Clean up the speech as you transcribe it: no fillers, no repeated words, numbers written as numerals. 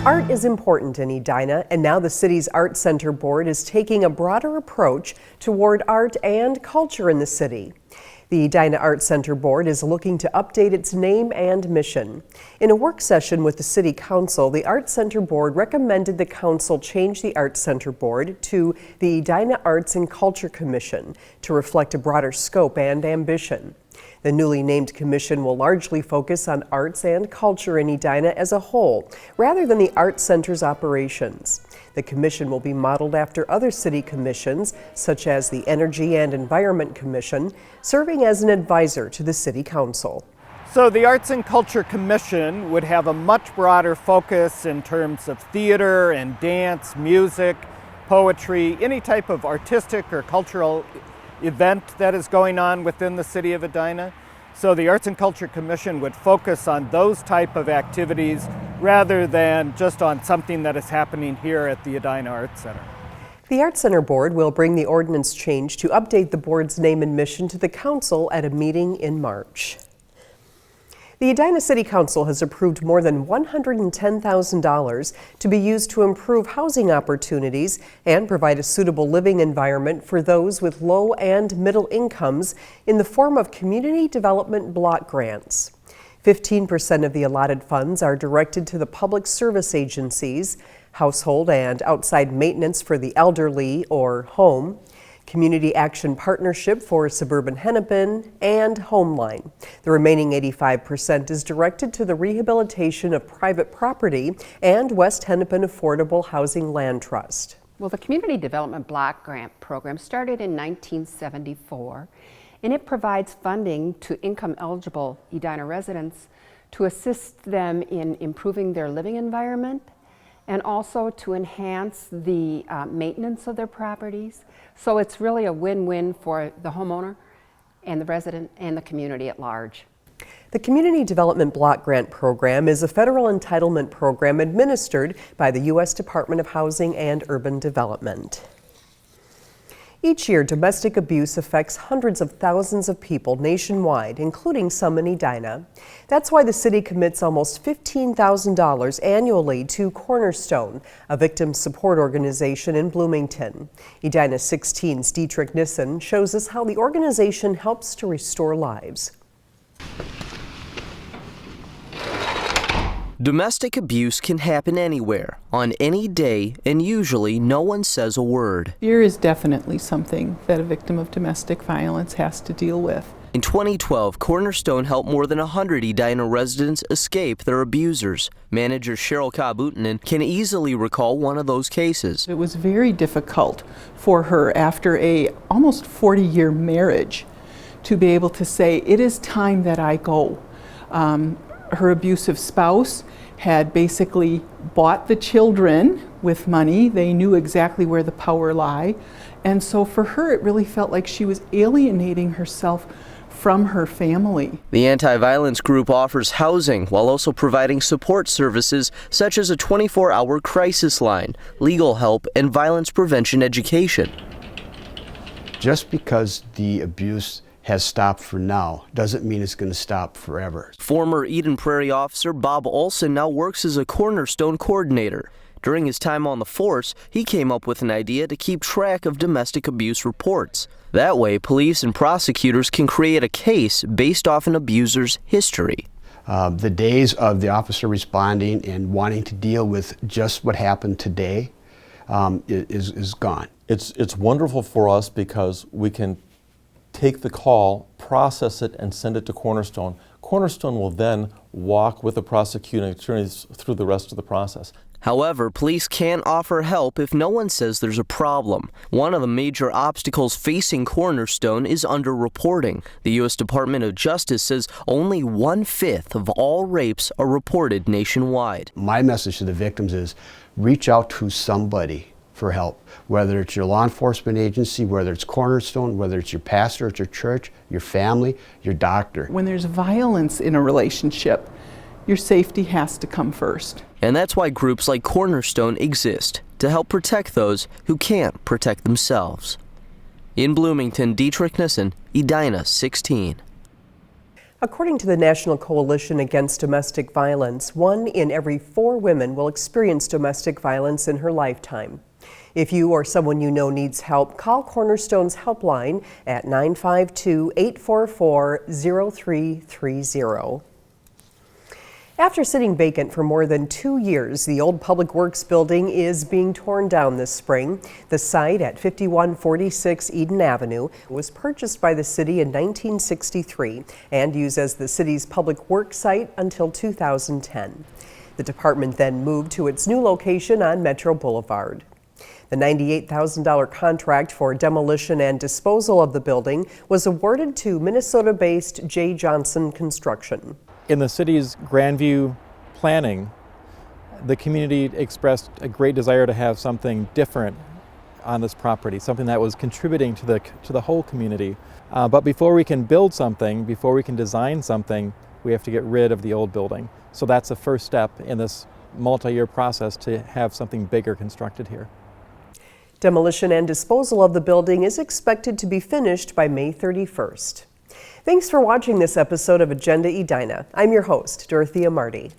Art is important in Edina, and now the city's Art Center Board is taking a broader approach toward art and culture in the city. The Edina Art Center Board is looking to update its name and mission. In a work session with the City Council, the Art Center Board recommended the Council change the Art Center Board to the Edina Arts and Culture Commission to reflect a broader scope and ambition. The newly named commission will largely focus on arts and culture in Edina as a whole, rather than the Art Center's operations. The commission will be modeled after other city commissions, such as the Energy and Environment Commission, serving as an advisor to the City Council. So the Arts and Culture Commission would have a much broader focus in terms of theater and dance, music, poetry, any type of artistic or cultural event that is going on within the City of Edina. So the Arts and Culture Commission would focus on those type of activities rather than just on something that is happening here at the Edina Arts Center. The Art Center Board will bring the ordinance change to update the board's name and mission to the council at a meeting in March. The Edina City Council has approved more than $110,000 to be used to improve housing opportunities and provide a suitable living environment for those with low and middle incomes in the form of community development block grants. 15% of the allotted funds are directed to the public service agencies, household and outside maintenance for the elderly or home, Community Action Partnership for Suburban Hennepin, and Homeline. The remaining 85% is directed to the rehabilitation of private property and West Hennepin Affordable Housing Land Trust. Well, the Community Development Block Grant Program started in 1974, and it provides funding to income-eligible Edina residents to assist them in improving their living environment and also to enhance the maintenance of their properties. So it's really a win-win for the homeowner and the resident and the community at large. The Community Development Block Grant Program is a federal entitlement program administered by the U.S. Department of Housing and Urban Development. Each year, domestic abuse affects hundreds of thousands of people nationwide, including some in Edina. That's why the city commits almost $15,000 annually to Cornerstone, a victim support organization in Bloomington. Edina 16's Dietrich Nissen shows us how the organization helps to restore lives. Domestic abuse can happen anywhere, on any day, and usually no one says a word. Fear is definitely something that a victim of domestic violence has to deal with. In 2012, Cornerstone helped more than 100 Edina residents escape their abusers. Manager Cheryl Cobb-Utenin can easily recall one of those cases. It was very difficult for her after a almost 40-year marriage to be able to say, it is time that I go. Her abusive spouse had basically bought the children with money. They knew exactly where the power lay. And so for her, it really felt like she was alienating herself from her family. The anti-violence group offers housing while also providing support services such as a 24-hour crisis line, legal help, and violence prevention education. Just because the abuse has stopped for now doesn't mean it's going to stop forever. Former Eden Prairie officer Bob Olson now works as a Cornerstone coordinator. During his time on the force, he came up with an idea to keep track of domestic abuse reports. That way, police and prosecutors can create a case based off an abuser's history. The days of the officer responding and wanting to deal with just what happened today is gone. It's wonderful for us because we can take the call, process it, and send it to Cornerstone. Cornerstone will then walk with the prosecuting attorneys through the rest of the process. However, police can't offer help if no one says there's a problem. One of the major obstacles facing Cornerstone is underreporting. The U.S. Department of Justice says only 1/5 of all rapes are reported nationwide. My message to the victims is reach out to somebody for help, whether it's your law enforcement agency, whether it's Cornerstone, whether it's your pastor at your church, your family, your doctor. When there's violence in a relationship, your safety has to come first. And that's why groups like Cornerstone exist, to help protect those who can't protect themselves. In Bloomington, Dietrich Nissen, Edina 16. According to the National Coalition Against Domestic Violence, 1 in every 4 women will experience domestic violence in her lifetime. If you or someone you know needs help, call Cornerstone's helpline at 952-844-0330. After sitting vacant for more than 2 years, the old Public Works building is being torn down this spring. The site at 5146 Eden Avenue was purchased by the city in 1963 and used as the city's public works site until 2010. The department then moved to its new location on Metro Boulevard. The $98,000 contract for demolition and disposal of the building was awarded to Minnesota-based J. Johnson Construction. In the city's Grandview planning, the community expressed a great desire to have something different on this property, something that was contributing to the whole community. But before we can build something, before we can design something, we have to get rid of the old building. So that's the first step in this multi-year process to have something bigger constructed here. Demolition and disposal of the building is expected to be finished by May 31st. Thanks for watching this episode of Agenda Edina. I'm your host, Dorothea Marty.